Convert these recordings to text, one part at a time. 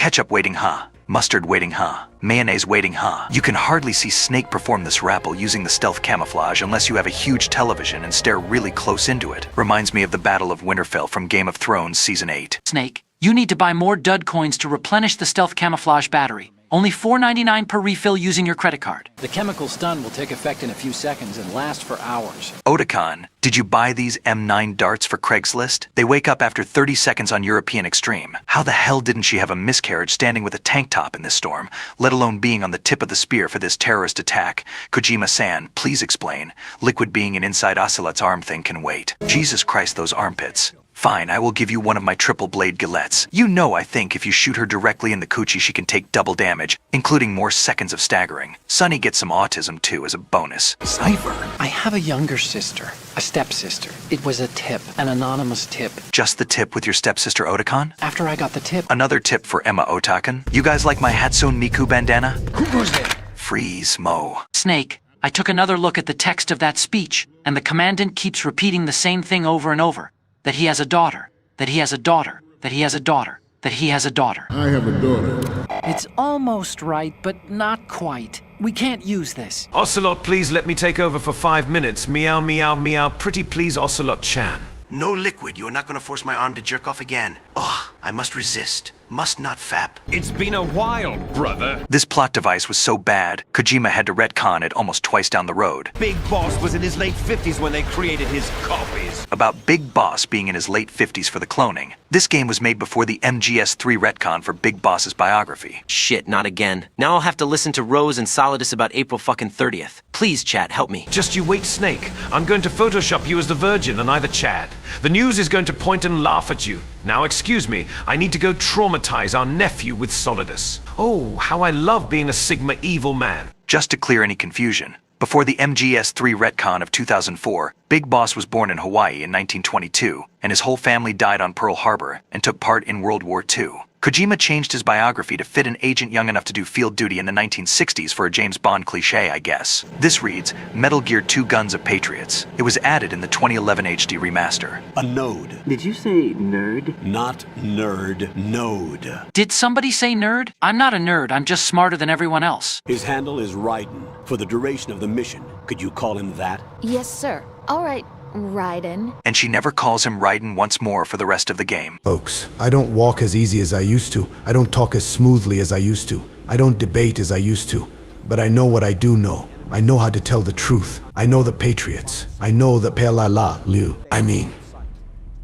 Ketchup waiting, huh? Mustard waiting, huh? Mayonnaise waiting, huh? You can hardly see Snake perform this rappel using the stealth camouflage unless you have a huge television and stare really close into it. Reminds me of the Battle of Winterfell from Game of Thrones Season 8. Snake, you need to buy more dud coins to replenish the stealth camouflage battery. Only $4.99 per refill using your credit card. The chemical stun will take effect in a few seconds and last for hours. Otakon, did you buy these M9 darts for Craigslist? They wake up after 30 seconds on European Extreme. How the hell didn't she have a miscarriage standing with a tank top in this storm, let alone being on the tip of the spear for this terrorist attack? Kojima-san, please explain. Liquid being an inside Ocelot's arm thing can wait. Jesus Christ, those armpits. Fine, I will give you one of my triple blade gillettes. You know I think if you shoot her directly in the coochie she can take double damage, including more seconds of staggering. Sunny gets some autism too as a bonus. Cypher, I have a younger sister, a stepsister. It was a tip, an anonymous tip. Just the tip with your stepsister Otakon? After I got the tip... Another tip for Emma Otaken. You guys like my Hatsune Miku bandana? Who goes there? Freeze, Mo. Snake, I took another look at the text of that speech, and the commandant keeps repeating the same thing over and over. That he has a daughter, that he has a daughter, that he has a daughter, that he has a daughter. I have a daughter. It's almost right, but not quite. We can't use this. Ocelot, please let me take over for 5 minutes. Meow, meow, meow. Pretty please, Ocelot-chan. No liquid. You are not going to force my arm to jerk off again. Ugh, I must resist. Must not fap. It's been a while, brother. This plot device was so bad, Kojima had to retcon it almost twice down the road. Big Boss was in his late 50s when they created his copies. About Big Boss being in his late 50s for the cloning. This game was made before the MGS 3 retcon for Big Boss's biography. Shit, not again. Now I'll have to listen to Rose and Solidus about April fucking 30th. Please, chat, help me. Just you wait, Snake. I'm going to Photoshop you as the Virgin and I the Chad. The news is going to point and laugh at you. Now excuse me, I need to go traumatize our nephew with Solidus. Oh, how I love being a Sigma evil man. Just to clear any confusion, before the MGS 3 retcon of 2004, Big Boss was born in Hawaii in 1922, and his whole family died on Pearl Harbor and took part in World War II. Kojima changed his biography to fit an agent young enough to do field duty in the 1960s for a James Bond cliché, I guess. This reads, Metal Gear 2 Guns of Patriots. It was added in the 2011 HD remaster. A node. Did you say nerd? Not nerd, node. Did somebody say nerd? I'm not a nerd, I'm just smarter than everyone else. His handle is Raiden. For the duration of the mission, could you call him that? Yes, sir. All right, Raiden. And she never calls him Raiden once more for the rest of the game. Folks, I don't walk as easy as I used to. I don't talk as smoothly as I used to. I don't debate as I used to. But I know what I do know. I know how to tell the truth. I know the Patriots. I know the Pelala Liu.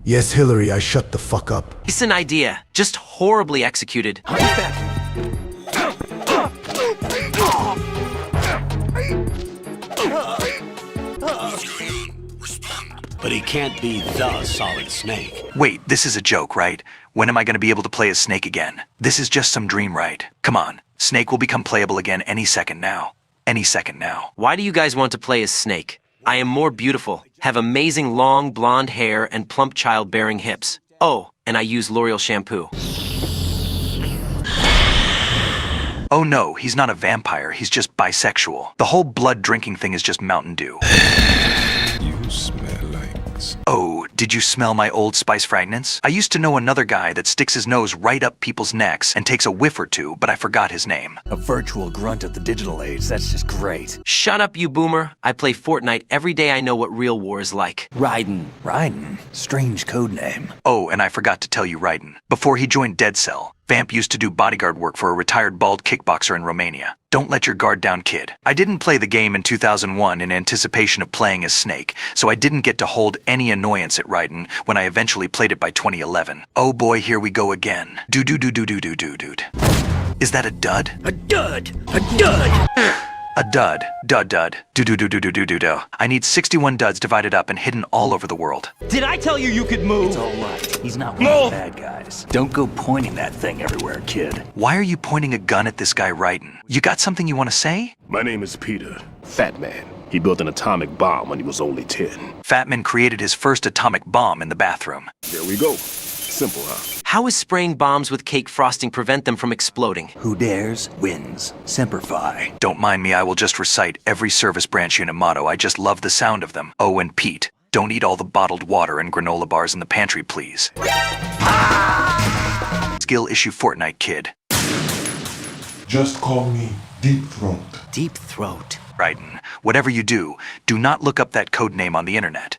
Yes, Hillary, I shut the fuck up. It's an idea, just horribly executed. But he can't be the Solid Snake. Wait, this is a joke, right? When am I going to be able to play as Snake again? This is just some dream, right? Come on, Snake will become playable again any second now. Any second now. Why do you guys want to play as Snake? I am more beautiful, have amazing long blonde hair and plump childbearing hips. Oh, and I use L'Oreal shampoo. Oh no, he's not a vampire, he's just bisexual. The whole blood drinking thing is just Mountain Dew. You smell like... Oh, did you smell my Old Spice fragrance? I used to know another guy that sticks his nose right up people's necks and takes a whiff or two, but I forgot his name. A virtual grunt of the digital age, that's just great. Shut up, you boomer. I play Fortnite every day. I know what real war is like. Raiden. Raiden? Strange code name. Oh, and I forgot to tell you Raiden. Before he joined Dead Cell, Vamp used to do bodyguard work for a retired bald kickboxer in Romania. Don't let your guard down, kid. I didn't play the game in 2001 in anticipation of playing as Snake, so I didn't get to hold any annoyance at Raiden when I eventually played it by 2011. Oh boy, here we go again. Dude. Is that a dud? A dud! A dud! A dud. Dud. Do. I need 61 duds divided up and hidden all over the world. Did I tell you you could move? It's all right. He's not one of the bad guys. Don't go pointing that thing everywhere, kid. Why are you pointing a gun at this guy Raiden? You got something you want to say? My name is Peter. Fat Man. He built an atomic bomb when he was only 10. Fatman created his first atomic bomb in the bathroom. There we go. Simple, huh? How is spraying bombs with cake frosting prevent them from exploding? Who dares wins. Semper Fi. Don't mind me, I will just recite every service branch unit motto. I just love the sound of them. Oh, and Pete, don't eat all the bottled water and granola bars in the pantry, please. Skill issue Fortnite, kid. Just call me Deep Throat. Deep Throat. Raiden, whatever you do, do not look up that code name on the internet.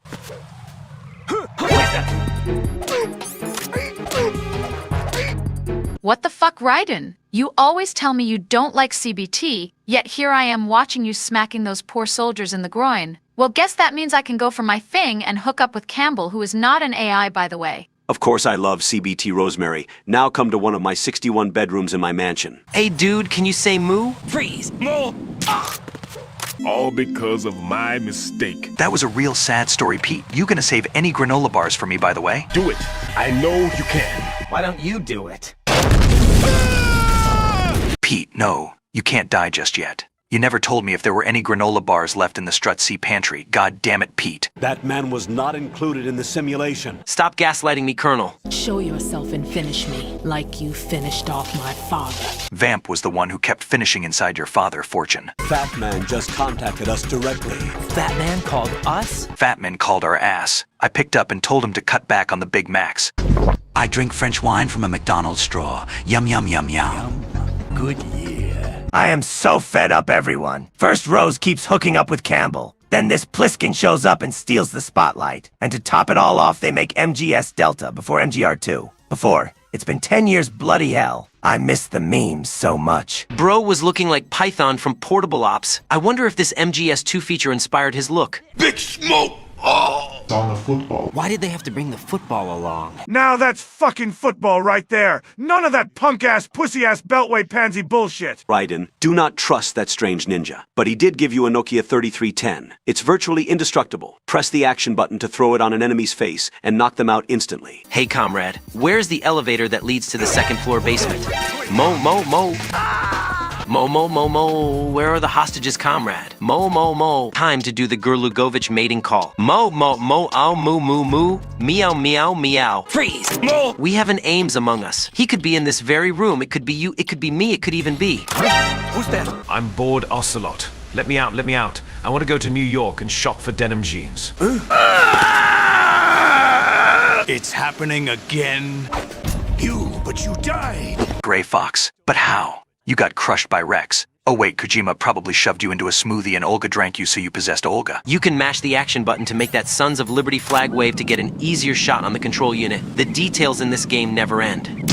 What the fuck, Raiden? You always tell me you don't like CBT, yet here I am watching you smacking those poor soldiers in the groin. Well, guess that means I can go for my thing and hook up with Campbell, who is not an AI, by the way. Of course I love CBT Rosemary. Now come to one of my 61 bedrooms in my mansion. Hey dude, can you say moo? Freeze! Moo! All because of my mistake. That was a real sad story, Pete. You gonna save any granola bars for me, by the way? Do it. I know you can. Why don't you do it? Pete, no. You can't die just yet. You never told me if there were any granola bars left in the Strut C pantry. God damn it, Pete. That man was not included in the simulation. Stop gaslighting me, Colonel. Show yourself and finish me, like you finished off my father. Vamp was the one who kept finishing inside your father, Fortune. Fat Man just contacted us directly. Fat Man called us? Fat Man called our ass. I picked up and told him to cut back on the Big Macs. I drink French wine from a McDonald's straw. Yum, yum, yum, yum. Good year. I am so fed up, everyone. First Rose keeps hooking up with Campbell. Then this Pliskin shows up and steals the spotlight. And to top it all off, they make MGS Delta before MGR2. It's been 10 years bloody hell. I miss the memes so much. Bro was looking like Python from Portable Ops. I wonder if this MGS2 feature inspired his look. Big Smoke! Oh! It's on the football. Why did they have to bring the football along? Now that's fucking football right there. None of that punk-ass, pussy-ass beltway pansy bullshit. Raiden, do not trust that strange ninja. But he did give you a Nokia 3310. It's virtually indestructible. Press the action button to throw it on an enemy's face and knock them out instantly. Hey, comrade, where's the elevator that leads to the second floor basement? Mo. Mo, where are the hostages, comrade? Mo. Time to do the Gerlugovich mating call. Mo, ow, moo, meow, meow. Freeze! Mo! We have an Ames among us. He could be in this very room. It could be you, it could be me, it could even be. Who's that? I'm bored Ocelot. Let me out. I want to go to New York and shop for denim jeans. It's happening again. But you died. Gray Fox. But how? You got crushed by Rex. Oh wait, Kojima probably shoved you into a smoothie and Olga drank you so you possessed Olga. You can mash the action button to make that Sons of Liberty flag wave to get an easier shot on the control unit. The details in this game never end.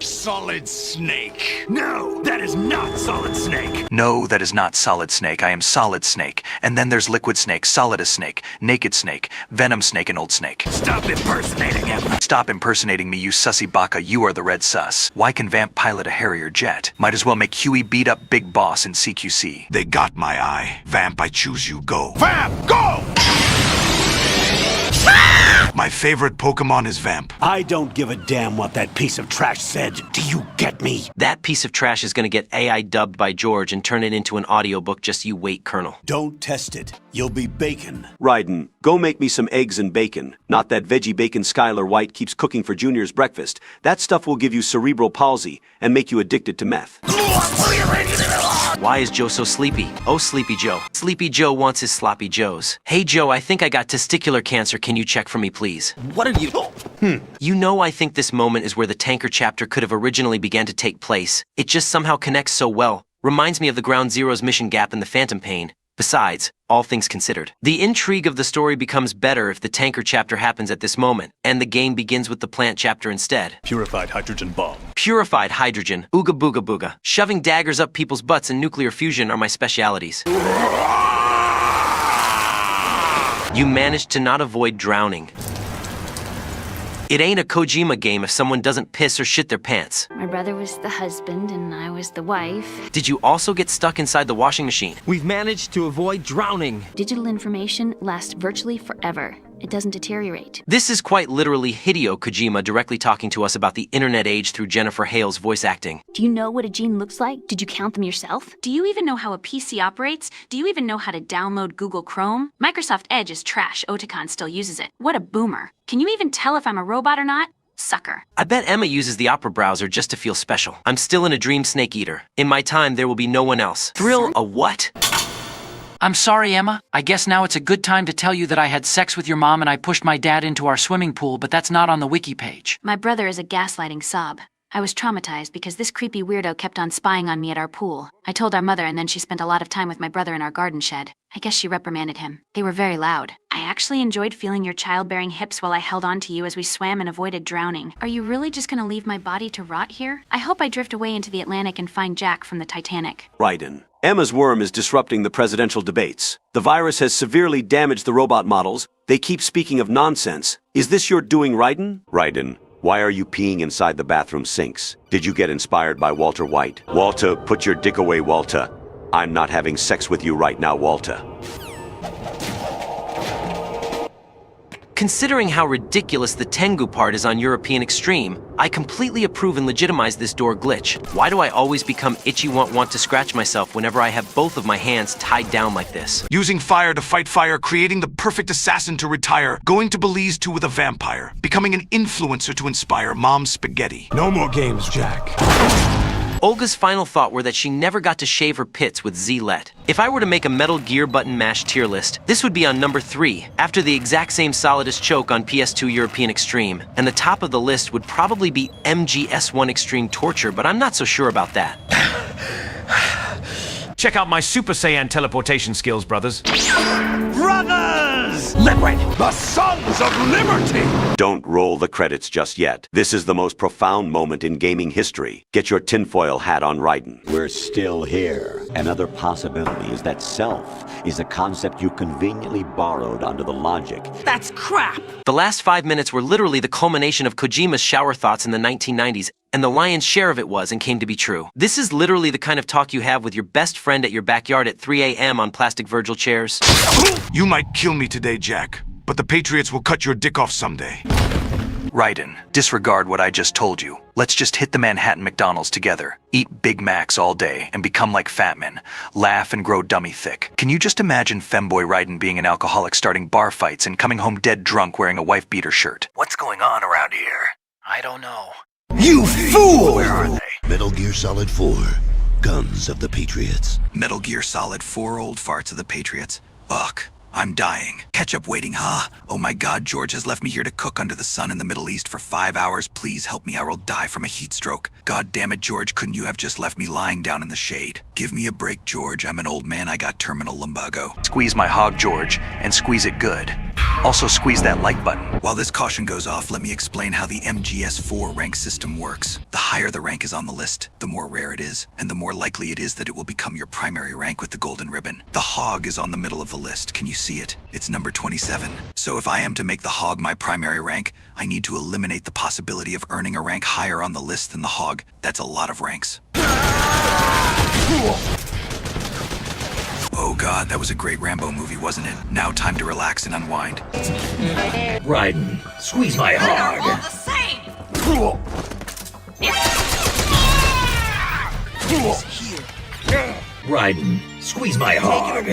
Solid Snake. No, that is not Solid Snake. No, that is not Solid Snake. I am Solid Snake. And then there's Liquid Snake, Solidus Snake, Naked Snake, Venom Snake, and Old Snake. Stop impersonating him. Stop impersonating me, you sussy baka. You are the red sus. Why can Vamp pilot a Harrier jet? Might as well make Huey beat up Big Boss in CQC. They got my eye. Vamp, I choose you. Go. Vamp, go! My favorite Pokemon is Vamp. I don't give a damn what that piece of trash said. Do you get me? That piece of trash is gonna get AI dubbed by George and turn it into an audiobook. Just you wait, Colonel. Don't test it. You'll be bacon. Raiden, go make me some eggs and bacon. Not that veggie bacon Skylar White keeps cooking for Junior's breakfast. That stuff will give you cerebral palsy and make you addicted to meth. Why is Joe so sleepy? Oh, Sleepy Joe. Sleepy Joe wants his sloppy joes. Hey Joe, I think I got testicular cancer. Can you check for me, please? What are you... You know, I think this moment is where the tanker chapter could have originally began to take place. It just somehow connects so well. Reminds me of the Ground Zero's mission gap in the Phantom Pain. Besides, all things considered, the intrigue of the story becomes better if the tanker chapter happens at this moment, and the game begins with the plant chapter instead. Purified hydrogen bomb. Purified hydrogen, ooga booga booga. Shoving daggers up people's butts and nuclear fusion are my specialities. You managed to not avoid drowning. It ain't a Kojima game if someone doesn't piss or shit their pants. My brother was the husband and I was the wife. Did you also get stuck inside the washing machine? We've managed to avoid drowning. Digital information lasts virtually forever. It doesn't deteriorate. This is quite literally Hideo Kojima directly talking to us about the internet age through Jennifer Hale's voice acting. Do you know what a gene looks like? Did you count them yourself? Do you even know how a PC operates? Do you even know how to download Google Chrome? Microsoft Edge is trash. Oticon still uses it. What a boomer. Can you even tell if I'm a robot or not? Sucker. I bet Emma uses the Opera browser just to feel special. I'm still in a dream snake eater. In my time, there will be no one else. Thrill a what? I'm sorry, Emma. I guess now it's a good time to tell you that I had sex with your mom and I pushed my dad into our swimming pool, but that's not on the wiki page. My brother is a gaslighting sob. I was traumatized because this creepy weirdo kept on spying on me at our pool. I told our mother and then she spent a lot of time with my brother in our garden shed. I guess she reprimanded him. They were very loud. I actually enjoyed feeling your childbearing hips while I held on to you as we swam and avoided drowning. Are you really just gonna leave my body to rot here? I hope I drift away into the Atlantic and find Jack from the Titanic. Raiden, Emma's worm is disrupting the presidential debates. The virus has severely damaged the robot models. They keep speaking of nonsense. Is this your doing, Raiden? Raiden, why are you peeing inside the bathroom sinks? Did you get inspired by Walter White? Walter, put your dick away, Walter. I'm not having sex with you right now, Walter. Considering how ridiculous the Tengu part is on European Extreme, I completely approve and legitimize this door glitch. Why do I always become itchy want to scratch myself whenever I have both of my hands tied down like this? Using fire to fight fire, creating the perfect assassin to retire, going to Belize 2 with a vampire, becoming an influencer to inspire mom's spaghetti. No more games, Jack. Olga's final thought were that she never got to shave her pits with Z-Let. If I were to make a Metal Gear button mash tier list, this would be on number 3, after the exact same Solidus choke on PS2 European Extreme, and the top of the list would probably be MGS1 Extreme Torture, but I'm not so sure about that. Check out my Super Saiyan teleportation skills, brothers. Brothers! Liberate the Sons of Liberty! Don't roll the credits just yet. This is the most profound moment in gaming history. Get your tinfoil hat on, Raiden. We're still here. Another possibility is that self is a concept you conveniently borrowed under the logic. That's crap! The last 5 minutes were literally the culmination of Kojima's shower thoughts in the 1990s, and the lion's share of it was and came to be true. This is literally the kind of talk you have with your best friend at your backyard at 3 a.m. on plastic Virgil chairs. You might kill me today, Jack, but the Patriots will cut your dick off someday. Raiden, disregard what I just told you. Let's just hit the Manhattan McDonald's together, eat Big Macs all day, and become like fat men. Laugh and grow dummy thick. Can you just imagine femboy Raiden being an alcoholic starting bar fights and coming home dead drunk wearing a wife-beater shirt? What's going on around here? I don't know. You fool! Where are they? Metal Gear Solid 4. Guns of the Patriots. Metal Gear Solid 4 old farts of the Patriots. Ugh. I'm dying. Ketchup waiting, huh? Oh my god, George has left me here to cook under the sun in the Middle East for 5 hours. Please help me, I will die from a heat stroke. God damn it, George, couldn't you have just left me lying down in the shade? Give me a break, George. I'm an old man, I got terminal lumbago. Squeeze my hog, George, and squeeze it good. Also squeeze that like button. While this caution goes off, let me explain how the MGS4 rank system works. The higher the rank is on the list, the more rare it is, and the more likely it is that it will become your primary rank with the golden ribbon. The hog is on the middle of the list. Can you see it? It's number 27. So if I am to make the hog my primary rank, I need to eliminate the possibility of earning a rank higher on the list than the hog. That's a lot of ranks. Oh god, that was a great Rambo movie, wasn't it? Now time to relax and unwind. Raiden, squeeze my hog. They're all the same! Raiden, squeeze my hog.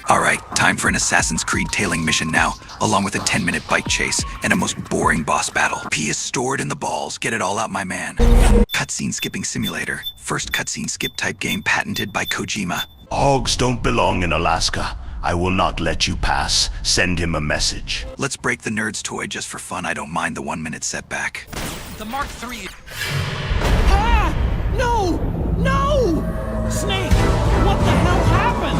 Alright, time for an Assassin's Creed tailing mission now, along with a 10-minute bike chase and a most boring boss battle. P is stored in the balls. Get it all out, my man. Cutscene skipping simulator. First cutscene skip type game patented by Kojima. Hogs don't belong in Alaska. I will not let you pass. Send him a message. Let's break the nerd's toy just for fun. I don't mind the 1-minute setback. The Mark III. Ah! No! No! Snake! What the hell happened?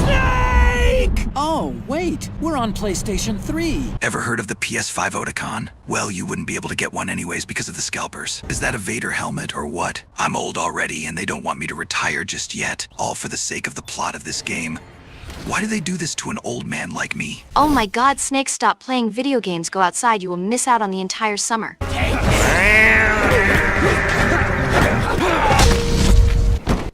Snake! Oh, wait. We're on PlayStation 3. Ever heard of the PS5 Oticon? Well, you wouldn't be able to get one anyways because of the scalpers. Is that a Vader helmet or what? I'm old already and they don't want me to retire just yet. All for the sake of the plot of this game. Why do they do this to an old man like me? Oh my god, Snake, stop playing video games. Go outside. You will miss out on the entire summer.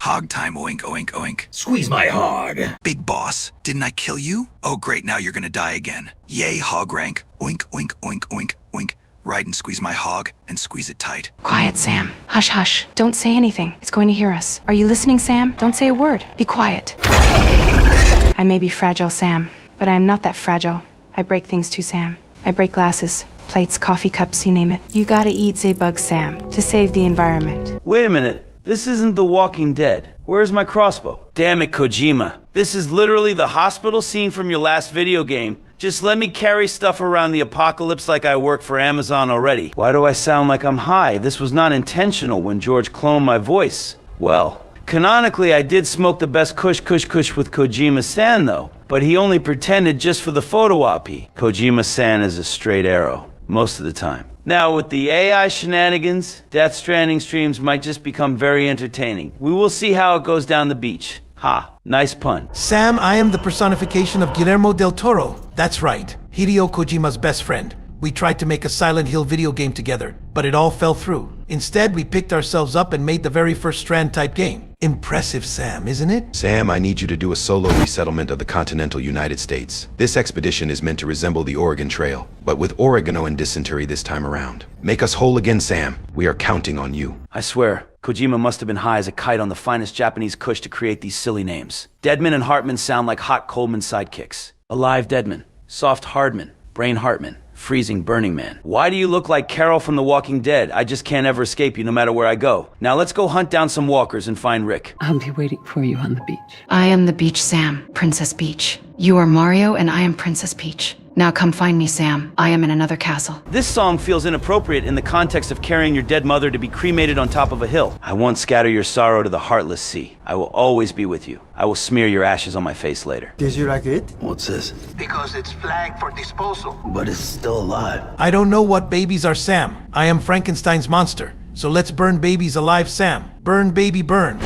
Hog time, oink, oink, oink. Squeeze my hog. Big boss, didn't I kill you? Oh great, now you're gonna die again. Yay, hog rank. Oink, oink, oink, oink, oink. Raiden, squeeze my hog, and squeeze it tight. Quiet, Sam. Hush, hush. Don't say anything. It's going to hear us. Are you listening, Sam? Don't say a word. Be quiet. I may be fragile, Sam, but I am not that fragile. I break things too, Sam. I break glasses, plates, coffee cups, you name it. You gotta eat Z-Bug, Sam, to save the environment. Wait a minute. This isn't The Walking Dead. Where's my crossbow? Damn it, Kojima. This is literally the hospital scene from your last video game. Just let me carry stuff around the apocalypse like I work for Amazon already. Why do I sound like I'm high? This was not intentional when George cloned my voice. Well, canonically I did smoke the best kush with Kojima-san though. But he only pretended just for the photo op. Kojima-san is a straight arrow, most of the time. Now, with the AI shenanigans, Death Stranding streams might just become very entertaining. We will see how it goes down the beach. Ha, nice pun. Sam, I am the personification of Guillermo del Toro. That's right, Hideo Kojima's best friend. We tried to make a Silent Hill video game together, but it all fell through. Instead, we picked ourselves up and made the very first Strand-type game. Impressive, Sam, isn't it? Sam, I need you to do a solo resettlement of the continental United States. This expedition is meant to resemble the Oregon Trail, but with oregano and dysentery this time around. Make us whole again, Sam. We are counting on you. I swear, Kojima must have been high as a kite on the finest Japanese kush to create these silly names. Deadman and Hartman sound like hot Coleman sidekicks. Alive Deadman, soft Hardman, Brain Hartman, freezing Burning Man. Why do you look like Carol from The Walking Dead? I just can't ever escape you no matter where I go. Now let's go hunt down some walkers and find Rick. I'll be waiting for you on the beach. I am the beach, Sam. Princess Peach. You are Mario and I am Princess Peach. Now come find me, Sam. I am in another castle. This song feels inappropriate in the context of carrying your dead mother to be cremated on top of a hill. I won't scatter your sorrow to the heartless sea. I will always be with you. I will smear your ashes on my face later. Did you like it? What's this? Because it's flagged for disposal. But it's still alive. I don't know what babies are, Sam. I am Frankenstein's monster. So let's burn babies alive, Sam. Burn, baby, burn.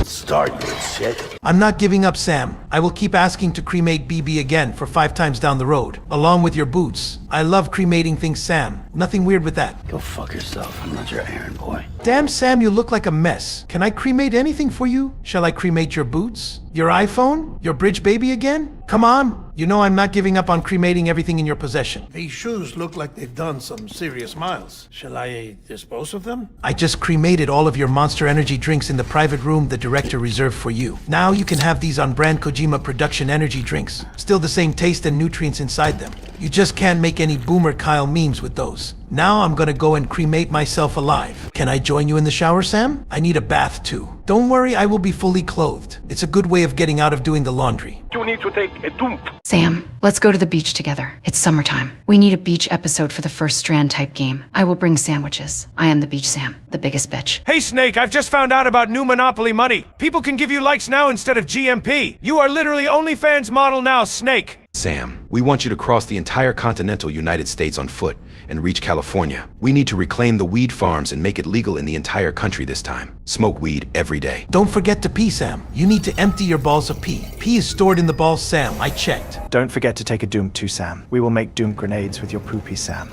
Start, you shit. I'm not giving up, Sam. I will keep asking to cremate BB again for 5 times down the road, along with your boots. I love cremating things, Sam. Nothing weird with that. Go fuck yourself. I'm not your errand boy. Damn, Sam, you look like a mess. Can I cremate anything for you? Shall I cremate your boots? Your iPhone? Your bridge baby again? Come on. You know I'm not giving up on cremating everything in your possession. These shoes look like they've done some serious miles. Shall I dispose of them? I just cremated all of your Monster Energy drinks in the private room the director reserved for you. Now you can have these on brand Kojima production energy drinks. Still the same taste and nutrients inside them. You just can't make any Boomer Kyle memes with those. Now I'm gonna go and cremate myself alive. Can I join you in the shower, Sam? I need a bath too. Don't worry, I will be fully clothed. It's a good way of getting out of doing the laundry. You need to take a dump. Sam, let's go to the beach together. It's summertime. We need a beach episode for the first Strand-type game. I will bring sandwiches. I am the beach Sam, the biggest bitch. Hey Snake, I've just found out about new Monopoly money. People can give you likes now instead of GMP. You are literally OnlyFans model now, Snake. Sam, we want you to cross the entire continental United States on foot and reach California. We need to reclaim the weed farms and make it legal in the entire country this time. Smoke weed every day. Don't forget to pee, Sam. You need to empty your balls of pee. Pee is stored in the balls, Sam. I checked. Don't forget to take a Doom too, Sam. We will make Doom grenades with your poopy, Sam.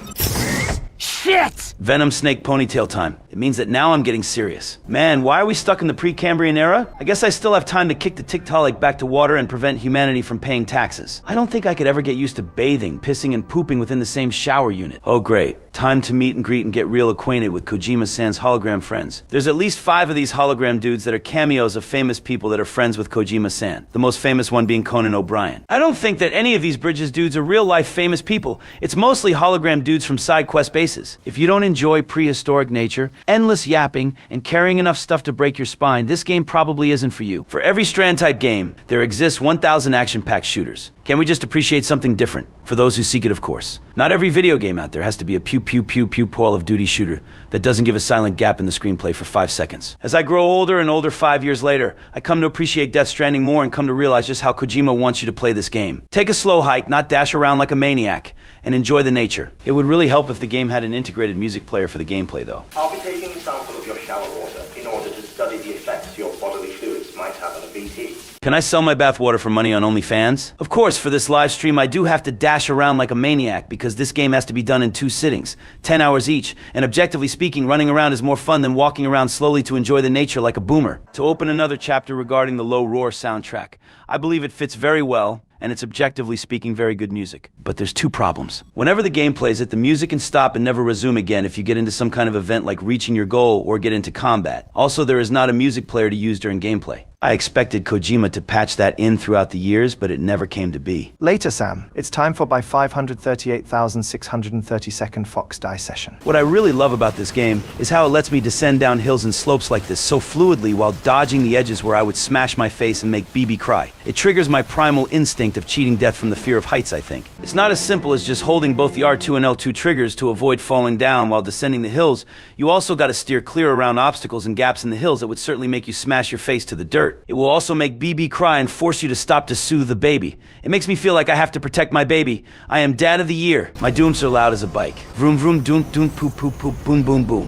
Shit! Venom Snake ponytail time. It means that now I'm getting serious. Man, why are we stuck in the Precambrian era? I guess I still have time to kick the Tiktaalik back to water and prevent humanity from paying taxes. I don't think I could ever get used to bathing, pissing, and pooping within the same shower unit. Oh great. Time to meet and greet and get real acquainted with Kojima-san's hologram friends. There's at least 5 of these hologram dudes that are cameos of famous people that are friends with Kojima-san. The most famous one being Conan O'Brien. I don't think that any of these Bridges dudes are real-life famous people. It's mostly hologram dudes from side quest bases. If you don't enjoy prehistoric nature, endless yapping, and carrying enough stuff to break your spine, this game probably isn't for you. For every Strand-type game, there exists 1,000 action-packed shooters. Can we just appreciate something different? For those who seek it, of course. Not every video game out there has to be a pew-pew-pew-pew Call of Duty shooter that doesn't give a silent gap in the screenplay for 5 seconds. As I grow older and older 5 years later, I come to appreciate Death Stranding more and come to realize just how Kojima wants you to play this game. Take a slow hike, not dash around like a maniac, and enjoy the nature. It would really help if the game had an integrated music player for the gameplay, though. I'll be taking a sample of your shower water in order to study the effects your bodily fluids might have on a BT. Can I sell my bathwater for money on OnlyFans? Of course, for this live stream I do have to dash around like a maniac because this game has to be done in 2 sittings, 10 hours each, and objectively speaking, running around is more fun than walking around slowly to enjoy the nature like a boomer. To open another chapter regarding the Low Roar soundtrack, I believe it fits very well, and it's objectively speaking very good music. But there's 2 problems. Whenever the game plays it, the music can stop and never resume again if you get into some kind of event like reaching your goal or get into combat. Also, there is not a music player to use during gameplay. I expected Kojima to patch that in throughout the years, but it never came to be. Later, Sam. It's time for my 538,632nd Fox Die session. What I really love about this game is how it lets me descend down hills and slopes like this so fluidly while dodging the edges where I would smash my face and make BB cry. It triggers my primal instinct of cheating death from the fear of heights, I think. It's not as simple as just holding both the R2 and L2 triggers to avoid falling down while descending the hills. You also gotta steer clear around obstacles and gaps in the hills that would certainly make you smash your face to the dirt. It will also make BB cry and force you to stop to soothe the baby. It makes me feel like I have to protect my baby. I am dad of the year. My dooms are loud as a bike. Vroom vroom doom doom poop poop poop boom boom boom.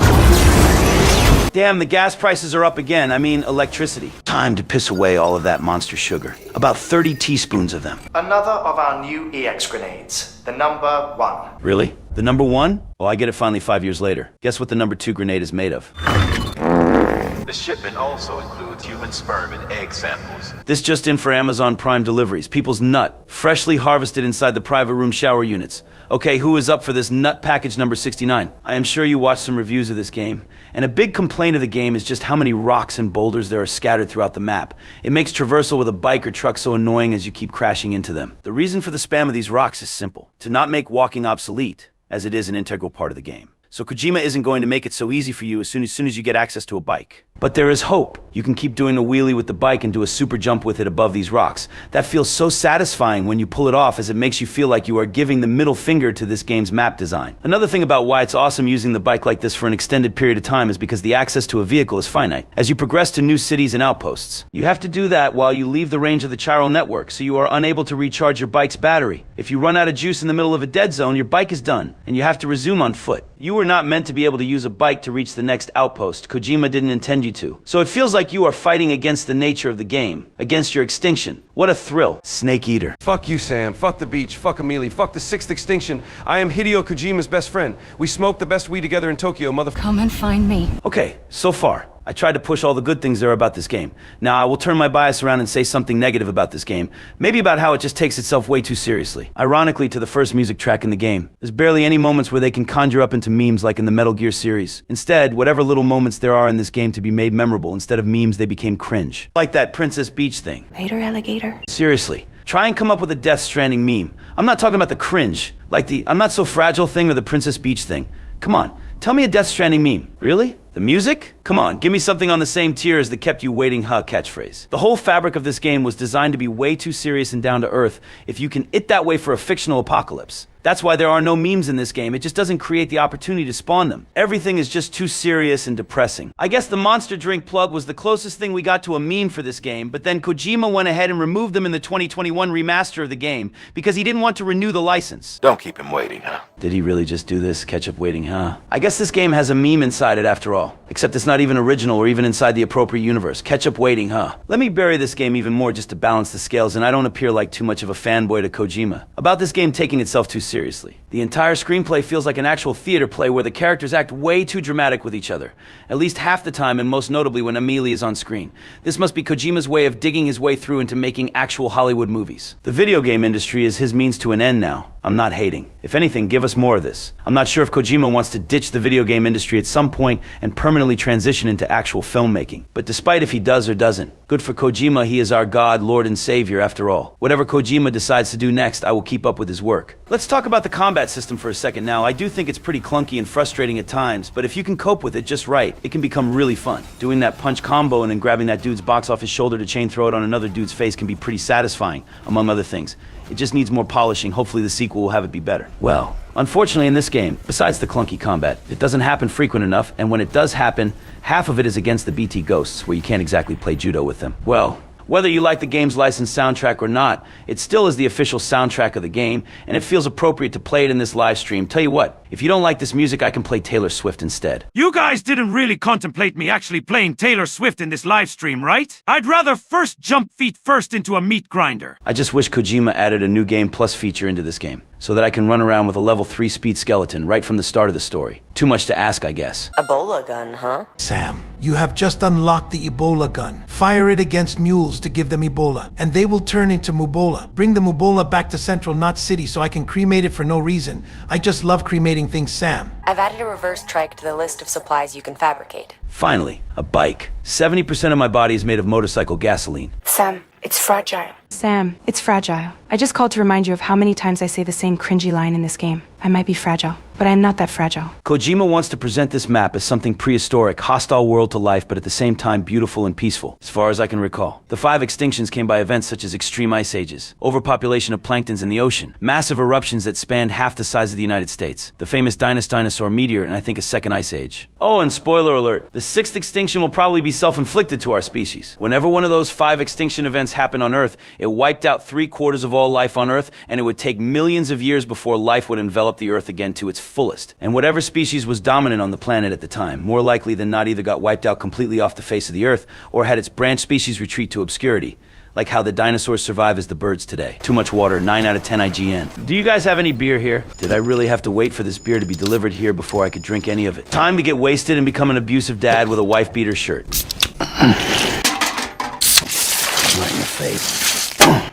Damn, the gas prices are up again. I mean, electricity. Time to piss away all of that monster sugar. About 30 teaspoons of them. Another of our new EX grenades. The number 1. Really? The number 1? Oh, I get it finally 5 years later. Guess what the number 2 grenade is made of? The shipment also includes human sperm and egg samples. This just in for Amazon Prime deliveries. People's nut, freshly harvested inside the private room shower units. Okay, who is up for this nut package number 69? I am sure you watched some reviews of this game, and a big complaint of the game is just how many rocks and boulders there are scattered throughout the map. It makes traversal with a bike or truck so annoying as you keep crashing into them. The reason for the spam of these rocks is simple: to not make walking obsolete, as it is an integral part of the game. So Kojima isn't going to make it so easy for you as soon as you get access to a bike. But there is hope. You can keep doing a wheelie with the bike and do a super jump with it above these rocks. That feels so satisfying when you pull it off, as it makes you feel like you are giving the middle finger to this game's map design. Another thing about why it's awesome using the bike like this for an extended period of time is because the access to a vehicle is finite. As you progress to new cities and outposts, you have to do that while you leave the range of the chiral network, so you are unable to recharge your bike's battery. If you run out of juice in the middle of a dead zone, your bike is done, and you have to resume on foot. You were not meant to be able to use a bike to reach the next outpost. Kojima didn't intend you to. So it feels like you are fighting against the nature of the game, against your extinction. What a thrill. Snake Eater. Fuck you, Sam. Fuck the beach. Fuck Amelie. Fuck the 6th extinction. I am Hideo Kojima's best friend. We smoked the best weed together in Tokyo, motherfucker. Come and find me. Okay, so far, I tried to push all the good things there are about this game. Now I will turn my bias around and say something negative about this game. Maybe about how it just takes itself way too seriously. Ironically, to the first music track in the game, there's barely any moments where they can conjure up into memes like in the Metal Gear series. Instead, whatever little moments there are in this game to be made memorable, instead of memes, they became cringe. Like that Princess Beach thing. Later, alligator. Seriously. Try and come up with a Death Stranding meme. I'm not talking about the cringe, like the I'm not so fragile thing or the Princess Beach thing. Come on, tell me a Death Stranding meme. Really? The music? Come on, give me something on the same tier as the kept you waiting huh catchphrase. The whole fabric of this game was designed to be way too serious and down to earth if you can it that way for a fictional apocalypse. That's why there are no memes in this game. It just doesn't create the opportunity to spawn them. Everything is just too serious and depressing. I guess the monster drink plug was the closest thing we got to a meme for this game, but then Kojima went ahead and removed them in the 2021 remaster of the game because he didn't want to renew the license. Don't keep him waiting, huh? Did he really just do this? Ketchup waiting, huh? I guess this game has a meme inside it after all. Except it's not even original or even inside the appropriate universe. Ketchup waiting, huh? Let me bury this game even more just to balance the scales and I don't appear like too much of a fanboy to Kojima. About this game taking itself too seriously. The entire screenplay feels like an actual theater play where the characters act way too dramatic with each other. At least half the time, and most notably when Amelie is on screen. This must be Kojima's way of digging his way through into making actual Hollywood movies. The video game industry is his means to an end now. I'm not hating. If anything, give us more of this. I'm not sure if Kojima wants to ditch the video game industry at some point and permanently transition into actual filmmaking. But despite if he does or doesn't, good for Kojima, he is our God, Lord, and Savior after all. Whatever Kojima decides to do next, I will keep up with his work. Let's talk about the combat system for a second now. I do think it's pretty clunky and frustrating at times, but if you can cope with it just right, it can become really fun. Doing that punch combo and then grabbing that dude's box off his shoulder to chain throw it on another dude's face can be pretty satisfying, among other things. It just needs more polishing. Hopefully the sequel will have it be better. Well, unfortunately in this game, besides the clunky combat, it doesn't happen frequent enough, and when it does happen, half of it is against the BT Ghosts, where you can't exactly play judo with them. Well, whether you like the game's licensed soundtrack or not, it still is the official soundtrack of the game, and it feels appropriate to play it in this live stream. Tell you what, if you don't like this music, I can play Taylor Swift instead. You guys didn't really contemplate me actually playing Taylor Swift in this live stream, right? I'd rather first jump feet first into a meat grinder. I just wish Kojima added a new game plus feature into this game, so that I can run around with a level 3 speed skeleton right from the start of the story. Too much to ask, I guess. Ebola gun, huh? Sam, You have just unlocked the Ebola gun. Fire it against mules to give them Ebola, and they will turn into Mubola. Bring the Mubola back to Central Knot City so I can cremate it for no reason. I just love cremating things, Sam. I've added a reverse trike to the list of supplies you can fabricate. Finally, a bike. 70% of my body is made of motorcycle gasoline. Sam, it's fragile. Sam, it's fragile. I just called to remind you of how many times I say the same cringy line in this game. I might be fragile, but I am not that fragile. Kojima wants to present this map as something prehistoric, hostile world to life, but at the same time beautiful and peaceful, as far as I can recall. The 5 extinctions came by events such as extreme ice ages, overpopulation of planktons in the ocean, massive eruptions that spanned half the size of the United States, the famous dinosaur meteor, and I think a second ice age. Oh, and spoiler alert, the 6th extinction will probably be self-inflicted to our species. Whenever one of those 5 extinction events happened on Earth, it wiped out 3/4 of all life on Earth, and it would take millions of years before life would envelop the Earth again to its fullest. And whatever species was dominant on the planet at the time, more likely than not either got wiped out completely off the face of the Earth, or had its branch species retreat to obscurity. Like how the dinosaurs survive as the birds today. Too much water, 9 out of 10 IGN. Do you guys have any beer here? Did I really have to wait for this beer to be delivered here before I could drink any of it? Time to get wasted and become an abusive dad with a wife-beater shirt. Right in the face.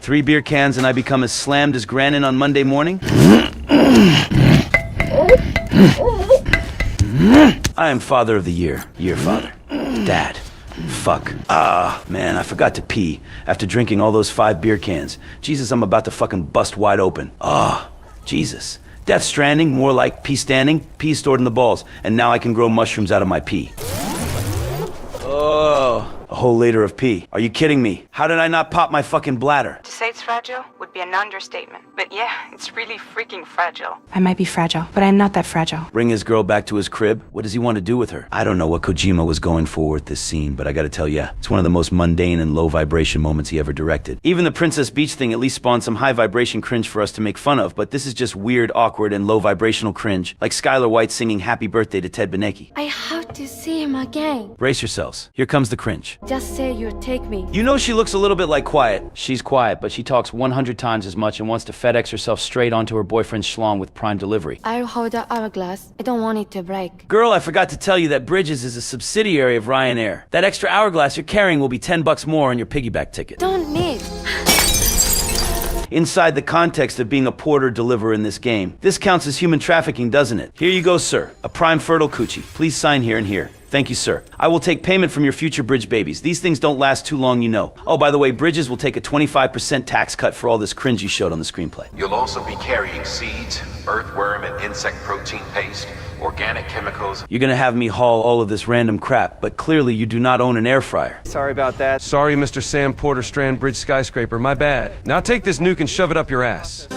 3 beer cans and I become as slammed as Grannon on Monday morning? I am father of the year. Year father. Dad. Fuck. Man, I forgot to pee after drinking all those 5 beer cans. Jesus, I'm about to fucking bust wide open. Jesus. Death Stranding, more like pee standing, pee stored in the balls, and now I can grow mushrooms out of my pee. A whole liter of pee. Are you kidding me? How did I not pop my fucking bladder? To say it's fragile would be an understatement. But yeah, it's really freaking fragile. I might be fragile, but I am not that fragile. Bring his girl back to his crib? What does he want to do with her? I don't know what Kojima was going for with this scene, but I gotta tell ya, it's one of the most mundane and low vibration moments he ever directed. Even the Princess Beach thing at least spawned some high vibration cringe for us to make fun of, but this is just weird, awkward, and low vibrational cringe, like Skylar White singing Happy Birthday to Ted Benecki. I have to see him again. Brace yourselves. Here comes the cringe. Just say you'll take me. You know she looks a little bit like Quiet. She's quiet, but she talks 100 times as much and wants to FedEx herself straight onto her boyfriend's schlong with Prime delivery. I'll hold the hourglass. I don't want it to break. Girl, I forgot to tell you that Bridges is a subsidiary of Ryanair. That extra hourglass you're carrying will be $10 more on your piggyback ticket. Don't miss. Inside the context of being a porter-deliverer in this game, this counts as human trafficking, doesn't it? Here you go, sir. A prime fertile coochie. Please sign here and here. Thank you, sir. I will take payment from your future Bridge babies. These things don't last too long, you know. Oh, by the way, Bridges will take a 25% tax cut for all this cringe you showed on the screenplay. You'll also be carrying seeds, earthworm and insect protein paste, organic chemicals. You're gonna have me haul all of this random crap, but clearly you do not own an air fryer. Sorry about that. Sorry, Mr. Sam Porter Strand Bridge Skyscraper, my bad. Now take this nuke and shove it up your ass.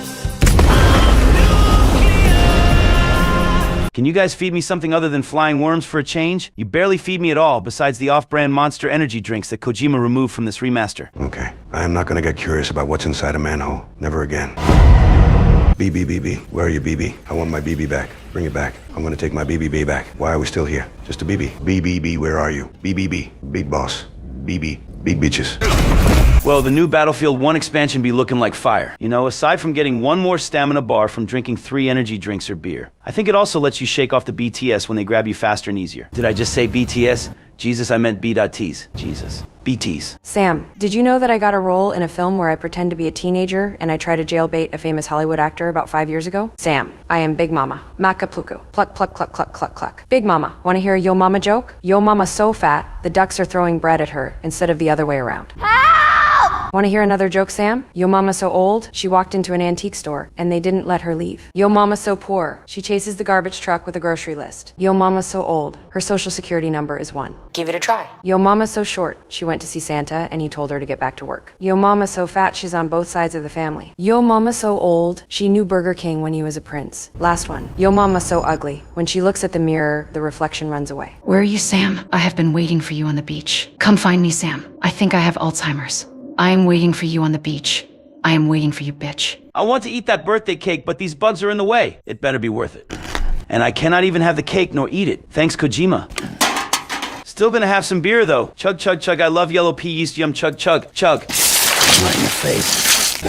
Can you guys feed me something other than flying worms for a change? You barely feed me at all, besides the off-brand Monster energy drinks that Kojima removed from this remaster. Okay, I am not gonna get curious about what's inside a manhole. Never again. BB, where are you, BB? I want my BB back. Bring it back. I'm gonna take my BB back. Why are we still here? Just a BB. BB, where are you? BB, big boss. BB, big bitches. Well, the new Battlefield 1 expansion be looking like fire. You know, aside from getting 1 more stamina bar from drinking 3 energy drinks or beer, I think it also lets you shake off the BTS when they grab you faster and easier. Did I just say BTS? Jesus, I meant B.T's. Jesus. BTs. Sam, did you know that I got a role in a film where I pretend to be a teenager and I try to jailbait a famous Hollywood actor about 5 years ago? Sam, I am Big Mama. Macapluku. Pluck, pluck, cluck, cluck, cluck, cluck. Big Mama. Want to hear a Yo Mama joke? Yo Mama so fat, the ducks are throwing bread at her instead of the other way around. Want to hear another joke, Sam? Yo Mama so old, she walked into an antique store, and they didn't let her leave. Yo Mama so poor, she chases the garbage truck with a grocery list. Yo Mama so old, her social security number is 1. Give it a try. Yo Mama so short, she went to see Santa, and he told her to get back to work. Yo Mama so fat, she's on both sides of the family. Yo Mama so old, she knew Burger King when he was a prince. Last one. Yo Mama so ugly, when she looks at the mirror, the reflection runs away. Where are you, Sam? I have been waiting for you on the beach. Come find me, Sam. I think I have Alzheimer's. I am waiting for you on the beach. I am waiting for you, bitch. I want to eat that birthday cake, but these bugs are in the way. It better be worth it. And I cannot even have the cake nor eat it. Thanks, Kojima. Still gonna have some beer, though. Chug, chug, chug. I love yellow pea yeast yum. Chug, chug, chug. Right in the face.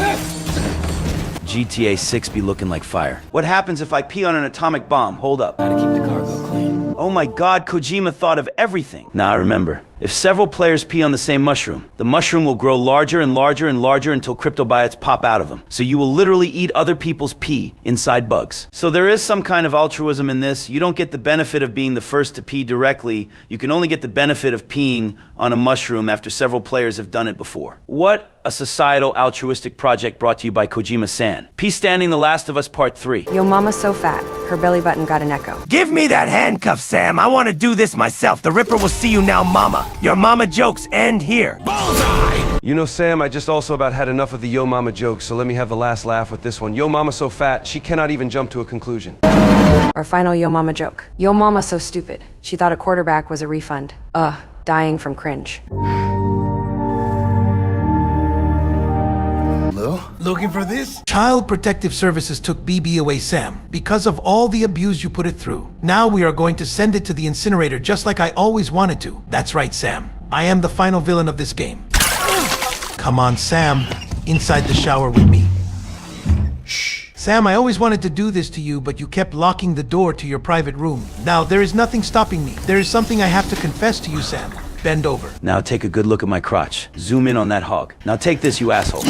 GTA 6 be looking like fire. What happens if I pee on an atomic bomb? Hold up. Gotta keep the cargo clean. Oh my god, Kojima thought of everything. Now remember, if several players pee on the same mushroom, the mushroom will grow larger and larger and larger until cryptobiotes pop out of them. So you will literally eat other people's pee inside bugs. So there is some kind of altruism in this. You don't get the benefit of being the first to pee directly. You can only get the benefit of peeing on a mushroom after several players have done it before. What a societal altruistic project brought to you by Kojima-san. Peace Standing, The Last of Us Part 3. Yo mama's so fat, her belly button got an echo. Give me that handcuff, Sam. I want to do this myself. The Ripper will see you now, mama. Your mama jokes end here. Bullseye! You know, Sam, I just also about had enough of the Yo Mama jokes, so let me have the last laugh with this one. Yo Mama's so fat, she cannot even jump to a conclusion. Our final Yo mama joke. Yo mama's so stupid, she thought a quarterback was a refund. Dying from cringe. Hello? Looking for this? Child Protective Services took BB away, Sam, because of all the abuse you put it through. Now we are going to send it to the incinerator just like I always wanted to. That's right, Sam. I am the final villain of this game. Come on, Sam. Inside the shower with me. Shh. Sam, I always wanted to do this to you, but you kept locking the door to your private room. Now, there is nothing stopping me. There is something I have to confess to you, Sam. Bend over. Now take a good look at my crotch. Zoom in on that hog. Now take this, you asshole.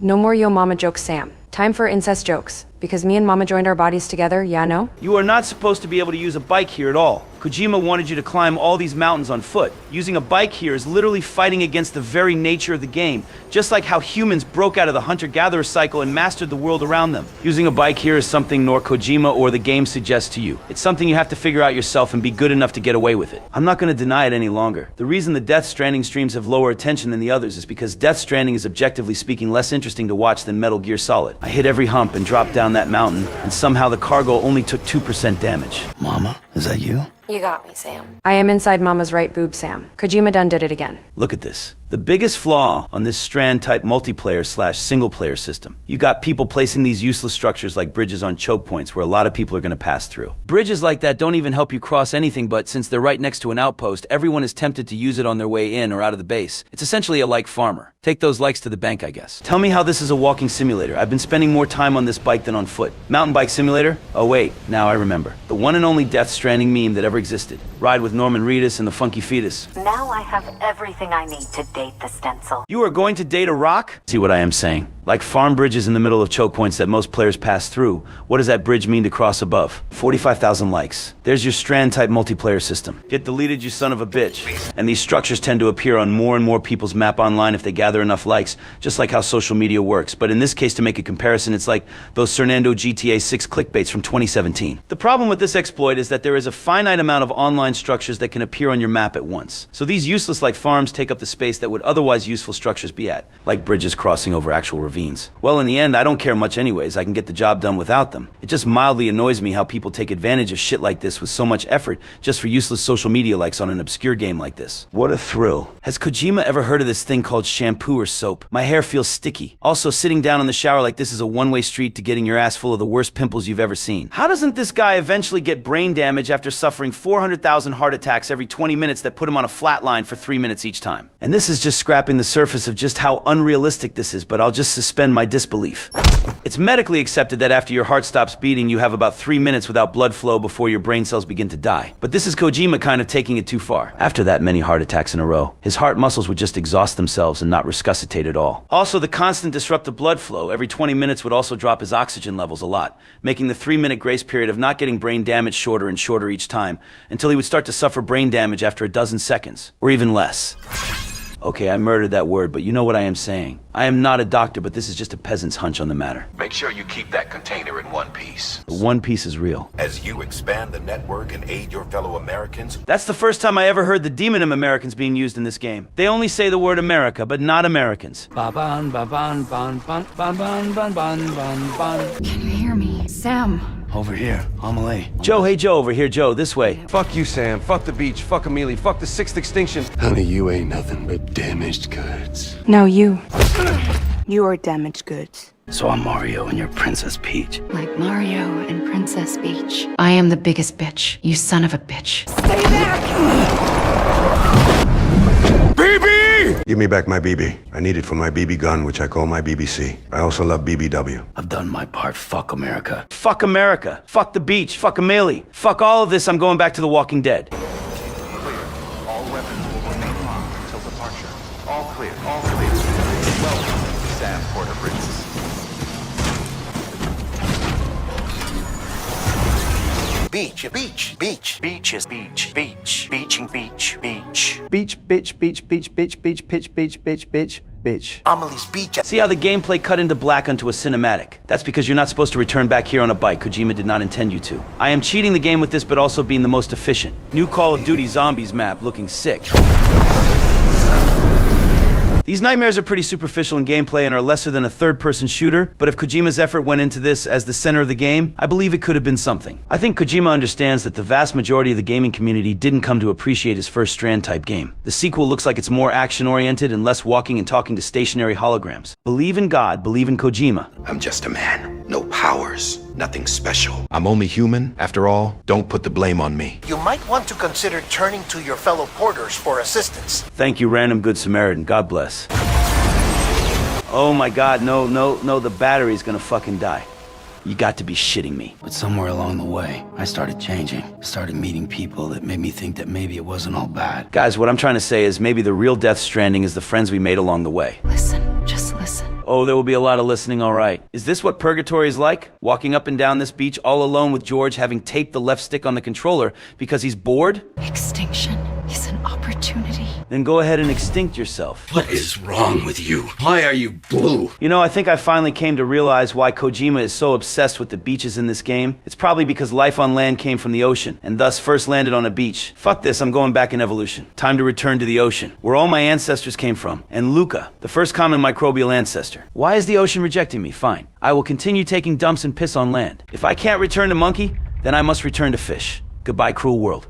No more yo mama jokes, Sam. Time for incest jokes. Because me and mama joined our bodies together, yeah, no? You are not supposed to be able to use a bike here at all. Kojima wanted you to climb all these mountains on foot. Using a bike here is literally fighting against the very nature of the game, just like how humans broke out of the hunter-gatherer cycle and mastered the world around them. Using a bike here is something nor Kojima or the game suggests to you. It's something you have to figure out yourself and be good enough to get away with it. I'm not going to deny it any longer. The reason the Death Stranding streams have lower attention than the others is because Death Stranding is objectively speaking less interesting to watch than Metal Gear Solid. I hit every hump and dropped down that mountain, and somehow the cargo only took 2% damage. Mama, is that you? You got me, Sam. I am inside mama's right boob, Sam. Kojima done did it again. Look at this. The biggest flaw on this Strand-type multiplayer/single-player system. You got people placing these useless structures like bridges on choke points where a lot of people are going to pass through. Bridges like that don't even help you cross anything, but since they're right next to an outpost, everyone is tempted to use it on their way in or out of the base. It's essentially a like farmer. Take those likes to the bank, I guess. Tell me how this is a walking simulator. I've been spending more time on this bike than on foot. Mountain bike simulator? Oh wait, now I remember. The one and only Death Stranding meme that ever existed. Ride with Norman Reedus and the Funky Fetus. Now I have everything I need to date the stencil. You are going to date a rock? See what I am saying? Like farm bridges in the middle of choke points that most players pass through, what does that bridge mean to cross above? 45,000 likes. There's your Strand-type multiplayer system. Get deleted, you son of a bitch. And these structures tend to appear on more and more people's map online if they gather enough likes, just like how social media works. But in this case, to make a comparison, it's like those Fernando GTA 6 clickbaits from 2017. The problem with this exploit is that there is a finite amount of online structures that can appear on your map at once. So these useless like farms take up the space that would otherwise useful structures be at, like bridges crossing over actual ravines. Well, in the end, I don't care much anyways. I can get the job done without them. It just mildly annoys me how people take advantage of shit like this with so much effort just for useless social media likes on an obscure game like this. What a thrill. Has Kojima ever heard of this thing called shampoo or soap? My hair feels sticky. Also, sitting down in the shower like this is a one-way street to getting your ass full of the worst pimples you've ever seen. How doesn't this guy eventually get brain damage after suffering 400,000 heart attacks every 20 minutes that put him on a flat line for 3 minutes each time? And this is just scrapping the surface of just how unrealistic this is, but I'll just suspend my disbelief. It's medically accepted that after your heart stops beating, you have about 3 minutes without blood flow before your brain cells begin to die. But this is Kojima kind of taking it too far. After that many heart attacks in a row, his heart muscles would just exhaust themselves and not resuscitate at all. Also, the constant disrupted blood flow every 20 minutes would also drop his oxygen levels a lot, making the 3-minute grace period of not getting brain damage shorter and shorter each time, until he would start to suffer brain damage after a dozen seconds, or even less. Okay, I murdered that word, but you know what I am saying. I am not a doctor, but this is just a peasant's hunch on the matter. Make sure you keep that container in one piece. The one piece is real. As you expand the network and aid your fellow Americans. That's the first time I ever heard the demonym Americans being used in this game. They only say the word America, but not Americans. Ba-ban, ba-ban, ban, ban, ban, ban, ban, ban, ban, ban. Can you hear me? Sam. Over here, Amelie. Joe, hey Joe, over here, Joe, this way. Fuck you, Sam. Fuck the beach. Fuck Amelie. Fuck the 6th extinction. Honey, you ain't nothing but damaged goods. No, you. You are damaged goods. So I'm Mario and you're Princess Peach. Like Mario and Princess Peach. I am the biggest bitch, you son of a bitch. Stay back! You Give me back my BB. I need it for my BB gun, which I call my BBC. I also love BBW. I've done my part. Fuck America. Fuck America. Fuck the beach. Fuck Amelie. Fuck all of this. I'm going back to The Walking Dead. Clear. All weapons will remain locked until departure. All clear. All clear. Welcome, Sam Porter-Briggs. Beach, beach, beach. Beach is beach, beach, beaching beach, beach. Beach, bitch, beach, beach, bitch, beach, pitch, beach, bitch, bitch, bitch. Amelie's beach. See how the gameplay cut into black onto a cinematic? That's because you're not supposed to return back here on a bike. Kojima did not intend you to. I am cheating the game with this, but also being the most efficient. New Call of Duty Zombies map looking sick. These nightmares are pretty superficial in gameplay and are lesser than a third-person shooter, but if Kojima's effort went into this as the center of the game, I believe it could have been something. I think Kojima understands that the vast majority of the gaming community didn't come to appreciate his first Strand-type game. The sequel looks like it's more action-oriented and less walking and talking to stationary holograms. Believe in God, believe in Kojima. I'm just a man. No powers. Nothing special. I'm only human, after all. Don't put the blame on me. You might want to consider turning to your fellow porters for assistance. Thank you, random good Samaritan. God bless. Oh my God, no, the battery's gonna fucking die. You got to be shitting me. But somewhere along the way, I started changing. Started meeting people that made me think that maybe it wasn't all bad. Guys, what I'm trying to say is maybe the real Death Stranding is the friends we made along the way. Listen, just listen. Oh, there will be a lot of listening, all right. Is this what purgatory is like? Walking up and down this beach all alone with George having taped the left stick on the controller because he's bored? Extinction is an opportunity. Then go ahead and extinct yourself. What is wrong with you? Why are you blue? You know, I think I finally came to realize why Kojima is so obsessed with the beaches in this game. It's probably because life on land came from the ocean, and thus first landed on a beach. Fuck this, I'm going back in evolution. Time to return to the ocean, where all my ancestors came from. And Luca, the first common microbial ancestor. Why is the ocean rejecting me? Fine. I will continue taking dumps and piss on land. If I can't return to monkey, then I must return to fish. Goodbye, cruel world.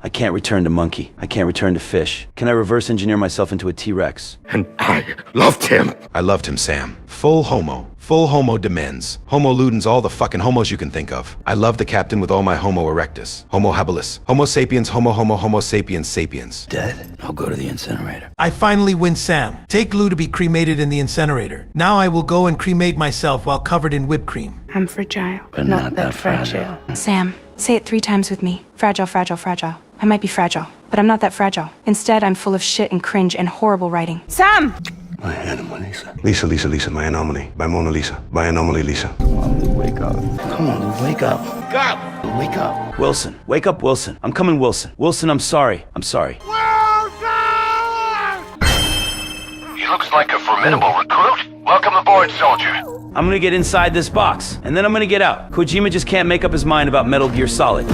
I can't return to monkey. I can't return to fish. Can I reverse engineer myself into a T-Rex? And I loved him. I loved him, Sam. Full homo. Full homo demens. Homo ludens, all the fucking homos you can think of. I love the captain with all my homo erectus. Homo habilis. Homo sapiens, homo sapiens sapiens. Dead? I'll go to the incinerator. I finally win Sam. Take Lou to be cremated in the incinerator. Now I will go and cremate myself while covered in whipped cream. I'm fragile, But not that fragile. Sam, say it 3 times with me. Fragile, fragile, fragile. I might be fragile, but I'm not that fragile. Instead, I'm full of shit and cringe and horrible writing. Sam! My animal, Lisa. Lisa, my anomaly. By Mona Lisa. By anomaly, Lisa. Come on, Lou, wake up. Come on, Lou, wake up. God! Wake up. Wilson, wake up, Wilson. I'm coming, Wilson. Wilson, I'm sorry. I'm sorry. He looks like a formidable recruit. Welcome aboard, soldier. I'm gonna get inside this box, and then I'm gonna get out. Kojima just can't make up his mind about Metal Gear Solid.